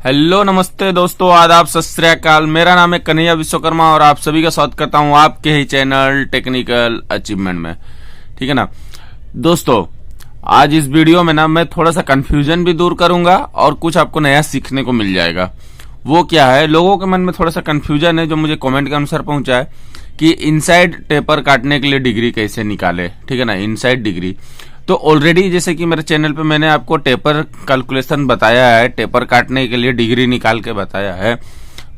Hello नमस्ते दोस्तों, आदाब, सत श्री अकाल। मेरा नाम है कन्हैया विश्वकर्मा और आप सभी का स्वागत करता हूं आपके ही चैनल टेक्निकल अचीवमेंट में। ठीक है ना दोस्तों, आज इस वीडियो में ना मैं थोड़ा सा कंफ्यूजन भी दूर करूंगा और कुछ आपको नया सीखने को मिल जाएगा। वो क्या है, लोगों के मन में थोड़ा सा कंफ्यूजन है जो मुझे कमेंट के अनुसार पहुंचा है कि इनसाइड टेपर काटने के लिए डिग्री कैसे निकाले। ठीक है ना, इनसाइड डिग्री तो ऑलरेडी जैसे कि मेरे चैनल पे मैंने आपको टेपर कैलकुलेशन बताया है, टेपर काटने के लिए डिग्री निकाल के बताया है,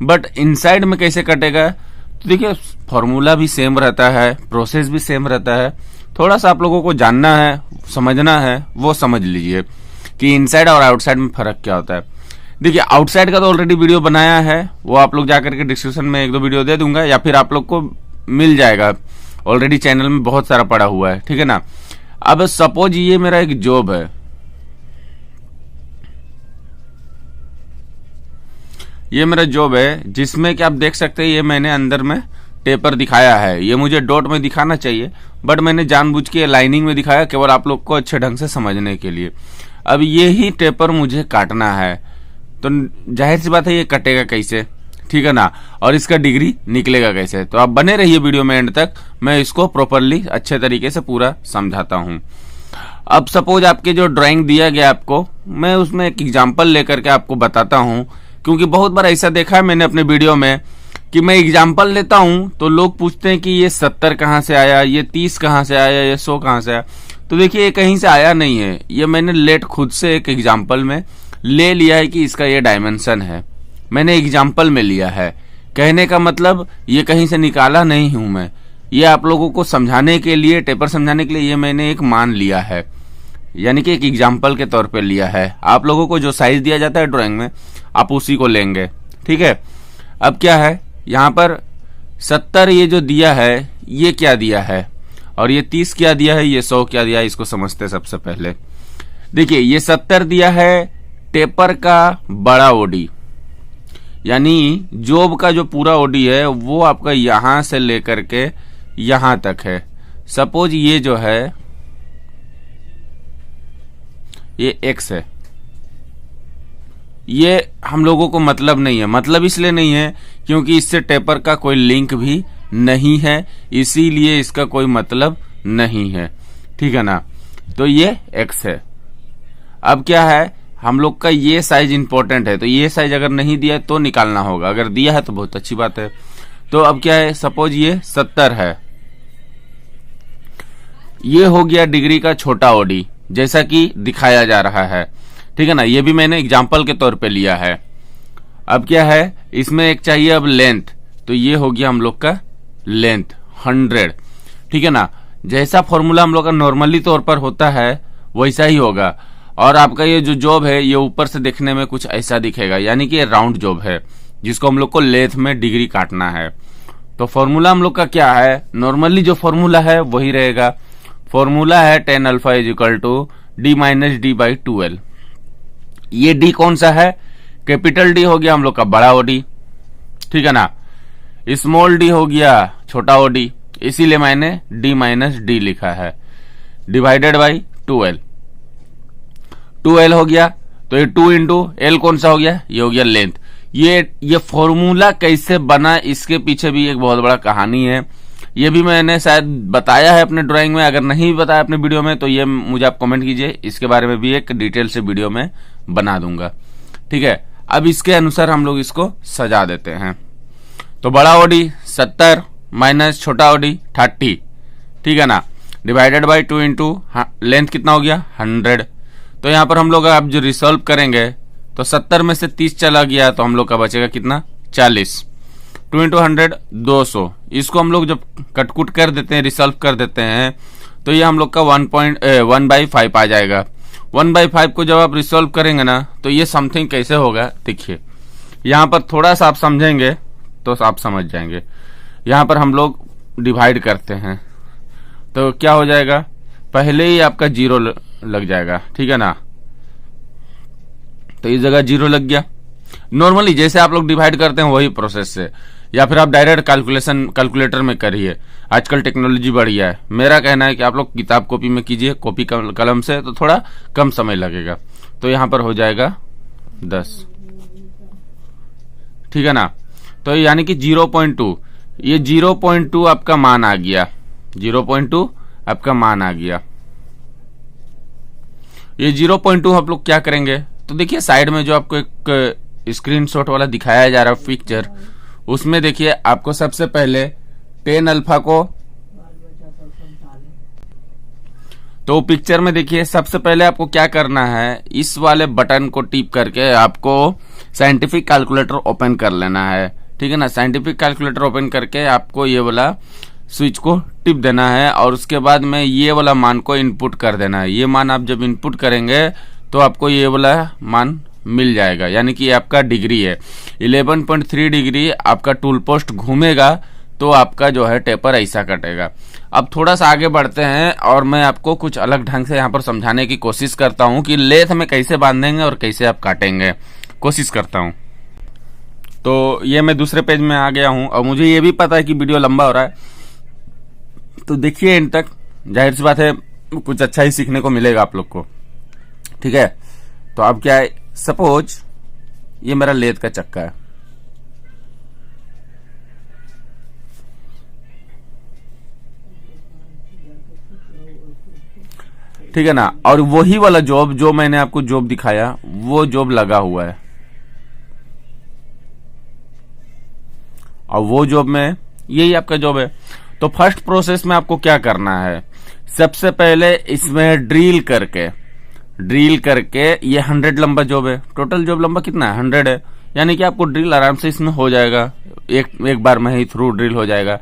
बट इनसाइड में कैसे कटेगा तो देखिए फॉर्मूला भी सेम रहता है, प्रोसेस भी सेम रहता है। थोड़ा सा आप लोगों को जानना है, समझना है, वो समझ लीजिए कि इनसाइड और आउटसाइड में फर्क क्या होता है। देखिए आउटसाइड का तो ऑलरेडी वीडियो बनाया है, वो आप लोग जाकर के डिस्क्रिप्शन में एक दो वीडियो दे दूंगा या फिर आप लोग को मिल जाएगा, ऑलरेडी चैनल में बहुत सारा पड़ा हुआ है। ठीक है ना। अब सपोज ये मेरा एक जॉब है, ये मेरा जॉब है जिसमें कि आप देख सकते हैं ये मैंने अंदर में टेपर दिखाया है। ये मुझे डॉट में दिखाना चाहिए बट मैंने जानबूझ के लाइनिंग में दिखाया केवल आप लोग को अच्छे ढंग से समझने के लिए। अब ये ही टेपर मुझे काटना है तो जाहिर सी बात है ये कटेगा कैसे, ठीक है ना, और इसका डिग्री निकलेगा कैसे। तो आप बने रहिए वीडियो में एंड तक, मैं इसको प्रॉपरली अच्छे तरीके से पूरा समझाता हूं। अब सपोज आपके जो ड्राइंग दिया गया आपको, मैं उसमें एक एग्जांपल लेकर के आपको बताता हूं, क्योंकि बहुत बार ऐसा देखा है मैंने अपने वीडियो में कि मैं एग्जाम्पल लेता हूं तो लोग पूछते हैं कि ये 70 कहां से आया, ये 30 कहां से आया, ये 100 कहां से आया। तो देखिए ये कहीं से आया नहीं है, ये मैंने लेट खुद से एक एग्जाम्पल में ले लिया है कि इसका ये डायमेंशन है, मैंने एग्जाम्पल में लिया है। कहने का मतलब ये कहीं से निकाला नहीं हूं मैं, ये आप लोगों को समझाने के लिए, टेपर समझाने के लिए ये मैंने एक मान लिया है, यानी कि एक एग्जाम्पल के तौर पे लिया है। आप लोगों को जो साइज दिया जाता है ड्राइंग में आप उसी को लेंगे। ठीक है। अब क्या है यहाँ पर 70 ये जो दिया है ये क्या दिया है और ये 30 क्या दिया है, ये 100 क्या दिया है, इसको समझते सबसे पहले। देखिए ये 70 दिया है टेपर का बड़ा ओडी, यानी जॉब का जो पूरा ओडी है वो आपका यहां से लेकर के यहां तक है। सपोज ये जो है ये एक्स है, ये हम लोगों को मतलब नहीं है। मतलब इसलिए नहीं है क्योंकि इससे टेपर का कोई लिंक भी नहीं है, इसीलिए इसका कोई मतलब नहीं है। ठीक है ना। तो ये एक्स है। अब क्या है, हम लोग का ये साइज इंपॉर्टेंट है, तो ये साइज अगर नहीं दिया है तो निकालना होगा, अगर दिया है तो बहुत अच्छी बात है। तो अब क्या है, सपोज ये 70 है, ये हो गया डिग्री का छोटा ओडी जैसा कि दिखाया जा रहा है। ठीक है ना, ये भी मैंने एग्जाम्पल के तौर पे लिया है। अब क्या है, इसमें एक चाहिए अब लेंथ, तो ये हो गया हम लोग का लेंथ 100। ठीक है ना, जैसा फॉर्मूला हम लोग का नॉर्मली तौर पर होता है वैसा ही होगा। और आपका ये जो जॉब है ये ऊपर से देखने में कुछ ऐसा दिखेगा, यानी कि ये राउंड जॉब है जिसको हम लोग को लेंथ में डिग्री काटना है। तो फॉर्मूला हम लोग का क्या है, नॉर्मली जो फॉर्मूला है वही रहेगा। फॉर्मूला है tan अल्फा = d - d/2l। ये डी कौन सा है, कैपिटल डी हो गया हम लोग का बड़ा ओडी, ठीक है ना, स्मॉल डी हो गया छोटा ओडी, इसीलिए मैंने d - d लिखा है, डिवाइडेड बाई 2l। 2l हो गया तो ये 2 इंटू एल कौन सा हो गया, ये हो गया लेंथ। ये फॉर्मूला कैसे बना इसके पीछे भी एक बहुत बड़ा कहानी है, ये भी मैंने शायद बताया है अपने ड्राइंग में, अगर नहीं बताया अपने वीडियो में तो ये मुझे आप कमेंट कीजिए, इसके बारे में भी एक डिटेल से वीडियो में बना दूंगा। ठीक है। अब इसके अनुसार हम लोग इसको सजा देते हैं। तो बड़ा ओडी 70 माइनस छोटा ओडी 30, ठीक है ना, डिवाइडेड बाई 2 इंटू लेंथ कितना हो गया 100। तो यहां पर हम लोग अब जो रिसॉल्व करेंगे तो 70 में से 30 चला गया तो हम लोग का बचेगा कितना 40। 2 इंटू 100 200। इसको हम लोग जब कटकुट कर देते हैं, रिसॉल्व कर देते हैं तो ये हम लोग का 1/5 आ जाएगा। 1/5 को जब आप रिसॉल्व करेंगे ना तो ये समथिंग कैसे होगा, देखिए यहां पर थोड़ा सा आप समझेंगे तो आप समझ जाएंगे। यहां पर हम लोग डिवाइड करते हैं तो क्या हो जाएगा, पहले ही आपका 0 लग जाएगा, ठीक है ना, तो इस जगह 0 लग गया। नॉर्मली जैसे आप लोग डिवाइड करते हैं वही प्रोसेस से, या फिर आप डायरेक्ट कैलकुलेटर में करिए, आजकल टेक्नोलॉजी बढ़िया है। मेरा कहना है कि आप लोग किताब कॉपी में कीजिए, कॉपी कलम से तो थोड़ा कम समय लगेगा। तो यहां पर हो जाएगा 10, ठीक है ना। तो यानी कि 0.2, ये 0.2 आपका मान आ गया, 0.2 आपका मान आ गया। ये 0.2 हम लोग क्या करेंगे, तो देखिए साइड में जो आपको एक स्क्रीनशॉट वाला दिखाया जा रहा है पिक्चर, उसमें देखिए आपको सबसे पहले टेन अल्फा को, तो पिक्चर में देखिए सबसे पहले आपको क्या करना है, इस वाले बटन को टिप करके आपको साइंटिफिक कैलकुलेटर ओपन कर लेना है, ठीक है ना। साइंटिफिक कैलकुलेटर ओपन करके आपको ये वाला स्विच को टिप देना है और उसके बाद में ये वाला मान को इनपुट कर देना है। ये मान आप जब इनपुट करेंगे तो आपको ये वाला मान मिल जाएगा, यानी कि आपका डिग्री है 11.3 डिग्री। आपका टूल पोस्ट घूमेगा तो आपका जो है टेपर ऐसा कटेगा। अब थोड़ा सा आगे बढ़ते हैं और मैं आपको कुछ अलग ढंग से यहाँ पर समझाने की कोशिश करता हूँ कि लेथ में कैसे बांधेंगे और कैसे आप काटेंगे, कोशिश करता हूँ। तो ये मैं दूसरे पेज में आ गया हूँ और मुझे ये भी पता है कि वीडियो लंबा हो रहा है, तो देखिए इन तक, जाहिर सी बात है कुछ अच्छा ही सीखने को मिलेगा आप लोग को, ठीक है। तो अब क्या है, सपोज ये मेरा लेथ का चक्का है, ठीक है ना, और वही वाला जॉब जो मैंने आपको जॉब दिखाया वो जॉब लगा हुआ है, और वो जॉब में यही आपका जॉब है। तो फर्स्ट प्रोसेस में आपको क्या करना है, सबसे पहले इसमें ड्रिल करके ये 100 लंबा जॉब है, टोटल जॉब लंबा कितना है 100 है, यानी कि आपको ड्रिल आराम से इसमें हो जाएगा, एक बार में ही थ्रू ड्रिल हो जाएगा।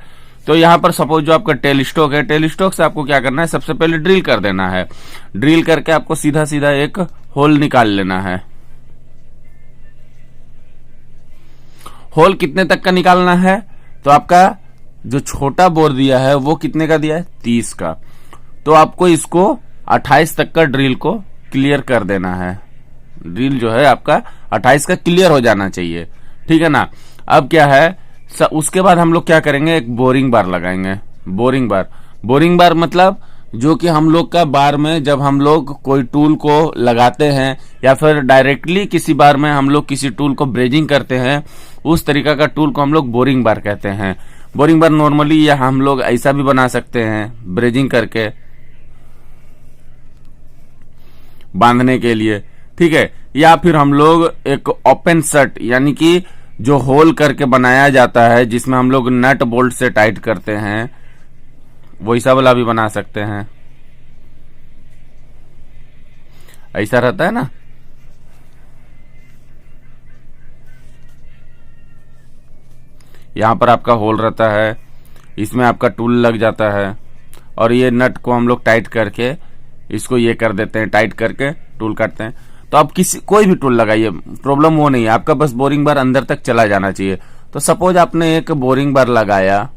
तो यहां पर सपोज जो आपका टेल स्टॉक है, टेल स्टॉक से आपको क्या करना है, सबसे पहले ड्रिल कर देना है। ड्रिल करके आपको सीधा सीधा एक होल निकाल लेना है। होल कितने तक का निकालना है, तो आपका जो छोटा बोर दिया है वो कितने का दिया है 30 का, तो आपको इसको 28 तक का ड्रिल को क्लियर कर देना है। ड्रिल जो है आपका 28 का क्लियर हो जाना चाहिए, ठीक है ना। अब क्या है, उसके बाद हम लोग क्या करेंगे, एक बोरिंग बार लगाएंगे। बोरिंग बार मतलब जो कि हम लोग का बार में जब हम लोग कोई टूल को लगाते हैं या फिर डायरेक्टली किसी बार में हम लोग किसी टूल को ब्रेजिंग करते हैं, उस तरीका का टूल को हम लोग बोरिंग बार कहते हैं। बोरिंग बार नॉर्मली या हम लोग ऐसा भी बना सकते हैं ब्रेजिंग करके बांधने के लिए, ठीक है, या फिर हम लोग एक ओपन सट यानी कि जो होल करके बनाया जाता है जिसमें हम लोग नट बोल्ट से टाइट करते हैं, वैसा वाला भी बना सकते हैं। ऐसा रहता है ना, यहां पर आपका होल रहता है, इसमें आपका टूल लग जाता है और ये नट को हम लोग टाइट करके इसको ये कर देते हैं, टाइट करके टूल काटते हैं। तो आप कोई भी टूल लगाइए, प्रॉब्लम वो नहीं है, आपका बस बोरिंग बार अंदर तक चला जाना चाहिए। तो सपोज आपने एक बोरिंग बार लगाया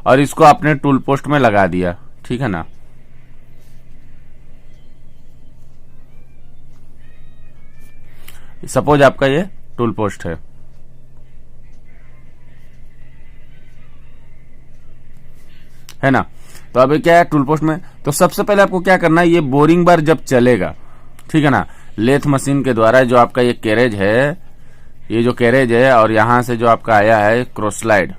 और इसको आपने टूल पोस्ट में लगा दिया, ठीक है ना। सपोज आपका ये टूल पोस्ट है ना। तो अभी क्या है टूल पोस्ट में, तो सबसे पहले आपको क्या करना है, ये बोरिंग बार जब चलेगा, ठीक है ना, लेथ मशीन के द्वारा जो आपका ये कैरेज है, ये जो कैरेज है और यहां से जो आपका आया है क्रॉस स्लाइड,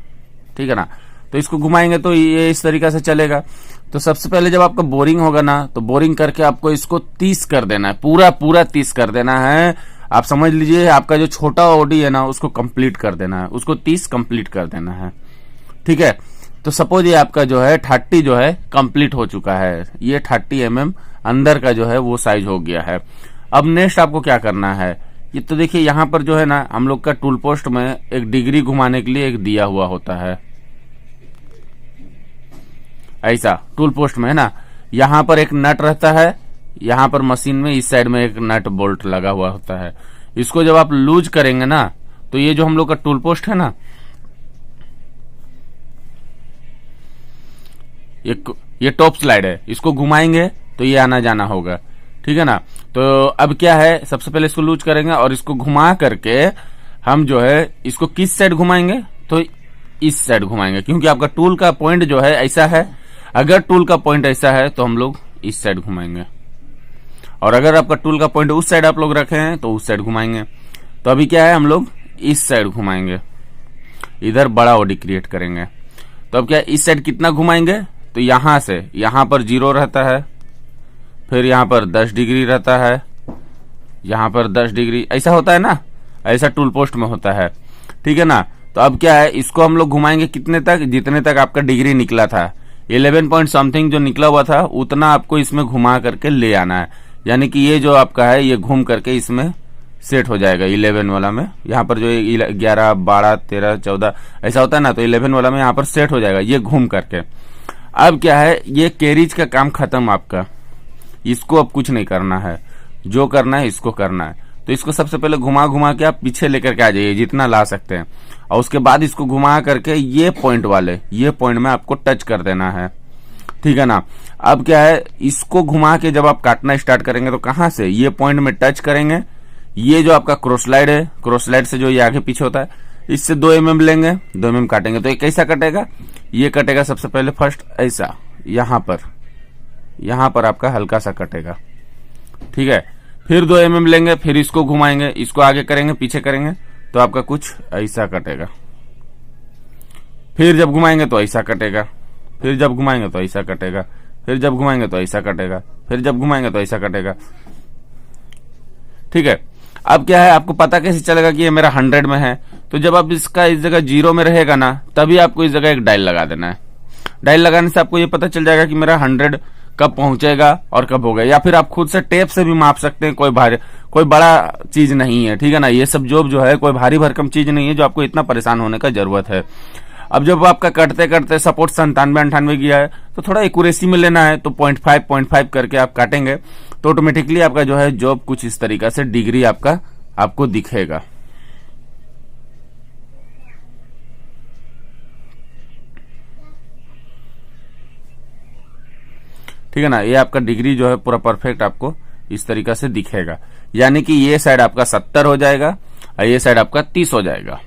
ठीक है ना, तो इसको घुमाएंगे तो ये इस तरीका से चलेगा। तो सबसे पहले जब आपका बोरिंग होगा ना, तो बोरिंग करके आपको इसको 30 कर देना है, पूरा 30 कर देना है। आप समझ लीजिए आपका जो छोटा ओडी है ना उसको कंप्लीट कर देना है, उसको 30 कंप्लीट कर देना है, ठीक है। तो सपोज ये आपका जो है 30 जो है कंप्लीट हो चुका है, ये 30 mm अंदर का जो है वो साइज हो गया है। अब नेक्स्ट आपको क्या करना है, ये तो देखिए यहां पर जो है ना हम लोग का टूल पोस्ट में एक डिग्री घुमाने के लिए एक दिया हुआ होता है, ऐसा टूल पोस्ट में है ना, यहां पर एक नट रहता है, यहां पर मशीन में इस साइड में एक नट बोल्ट लगा हुआ होता है। इसको जब आप लूज करेंगे ना, तो ये जो हम लोग का टूल पोस्ट है ना, ये टॉप स्लाइड है, इसको घुमाएंगे तो ये आना जाना होगा, ठीक है ना। तो अब क्या है, सबसे पहले इसको लूज करेंगे और इसको घुमा करके हम जो है इसको किस साइड घुमाएंगे, तो इस साइड घुमाएंगे, क्योंकि आपका टूल का पॉइंट जो है ऐसा है। अगर टूल का पॉइंट ऐसा है तो हम लोग इस साइड घुमाएंगे। और अगर आपका टूल का पॉइंट उस साइड आप लोग रखे हैं तो उस साइड घुमाएंगे। तो अभी क्या है, हम लोग इस साइड घुमाएंगे, इधर बड़ा ओडी क्रिएट करेंगे। तो अब क्या इस साइड कितना घुमाएंगे, तो यहां से यहां पर 0 रहता है, फिर यहां पर 10 डिग्री रहता है, यहां पर 10 डिग्री, ऐसा होता है ना, ऐसा टूल पोस्ट में होता है, ठीक है ना। तो अब क्या है, इसको हम लोग घुमाएंगे कितने तक, जितने तक आपका डिग्री निकला था, 11 पॉइंट समथिंग जो निकला हुआ था उतना आपको इसमें घुमा करके ले आना है। यानी कि ये जो आपका है ये घूम करके इसमें सेट हो जाएगा 11 वाला में। यहाँ पर जो 11, 12, 13, 14 ऐसा होता है ना, तो 11 वाला में यहाँ पर सेट हो जाएगा ये घूम करके। अब क्या है, ये कैरिज का काम खत्म आपका, इसको अब कुछ नहीं करना है, जो करना है इसको करना है। तो इसको सबसे पहले घुमा घुमा के आप पीछे लेकर के आ जाइए जितना ला सकते हैं, और उसके बाद इसको घुमा करके ये पॉइंट में आपको टच कर देना है, ठीक है ना। अब क्या है, इसको घुमा के जब आप काटना स्टार्ट करेंगे तो कहां से, ये पॉइंट में टच करेंगे। ये जो आपका क्रॉसलाइड है, क्रॉसलाइड से जो ये आगे पीछे होता है, इससे 2 mm लेंगे, 2 mm काटेंगे। तो ये कैसा कटेगा, ये कटेगा सबसे पहले फर्स्ट ऐसा, यहां पर आपका हल्का सा कटेगा, ठीक है। फिर 2 mm लेंगे, फिर इसको घुमाएंगे, इसको आगे करेंगे, पीछे करेंगे, तो आपका कुछ ऐसा कटेगा। फिर जब घुमाएंगे तो ऐसा कटेगा, फिर जब घुमाएंगे तो ऐसा कटेगा, फिर जब घुमाएंगे तो ऐसा कटेगा, फिर जब घुमाएंगे तो ऐसा कटेगा, ठीक है। अब क्या है, आपको पता कैसे चलेगा कि ये मेरा 100 में है, तो जब आप इसका इस जगह 0 में रहेगा ना, तभी आपको इस जगह एक डायल लगा देना है। डायल लगाने से आपको ये पता चल जाएगा कि मेरा 100 कब पहुंचेगा और कब होगा। या फिर आप खुद से टेप से भी माप सकते हैं, कोई बड़ा चीज नहीं है, ठीक है ना। ये सब जो है कोई भारी भरकम चीज नहीं है जो आपको इतना परेशान होने का जरूरत है। अब जब आपका करते करते सपोर्ट 97-98 गया है, तो थोड़ा एक्यूरेसी में लेना है, तो 0.5 करके आप काटेंगे, तो ऑटोमेटिकली आपका जो है जॉब कुछ इस तरीका से डिग्री आपको दिखेगा। ठीक है ना, ये आपका डिग्री जो है पूरा परफेक्ट आपको इस तरीका से दिखेगा। यानी कि ये साइड आपका 70 हो जाएगा और ये साइड आपका 30 हो जाएगा।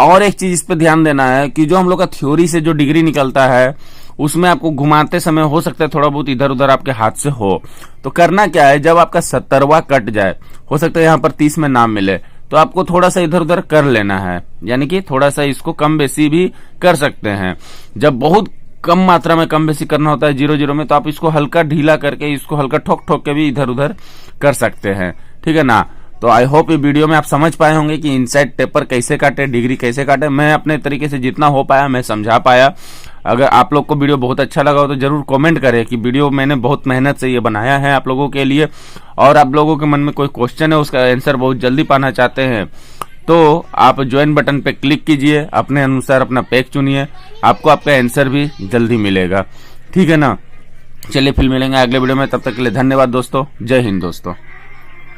और एक चीज इस पे ध्यान देना है कि जो हम लोग का थ्योरी से जो डिग्री निकलता है, उसमें आपको घुमाते समय हो सकता है थोड़ा बहुत इधर उधर आपके हाथ से हो। तो करना क्या है, जब आपका 70वां कट जाए, हो सकता है यहाँ पर 30 में नाम मिले, तो आपको थोड़ा सा इधर उधर कर लेना है। यानी कि थोड़ा सा इसको कम बेसी भी कर सकते हैं। जब बहुत कम मात्रा में कम बेसी करना होता है 0-0 में, तो आप इसको हल्का ढीला करके, इसको हल्का ठोक ठोक के भी इधर उधर कर सकते हैं, ठीक है ना। तो आई होप ये वीडियो में आप समझ पाए होंगे कि इनसाइड टेपर कैसे काटे, डिग्री कैसे काटे। मैं अपने तरीके से जितना हो पाया मैं समझा पाया। अगर आप लोग को वीडियो बहुत अच्छा लगा हो तो जरूर कमेंट करें कि वीडियो मैंने बहुत मेहनत से ये बनाया है आप लोगों के लिए। और आप लोगों के मन में कोई क्वेश्चन है, उसका आंसर बहुत जल्दी पाना चाहते हैं, तो आप ज्वाइन बटन पे क्लिक कीजिए, अपने अनुसार अपना पैक चुनिए, आपको आपका आंसर भी जल्दी मिलेगा, ठीक है ना। चलिए फिर मिलेंगे अगले वीडियो में, तब तक के लिए धन्यवाद दोस्तों। जय हिंद दोस्तों।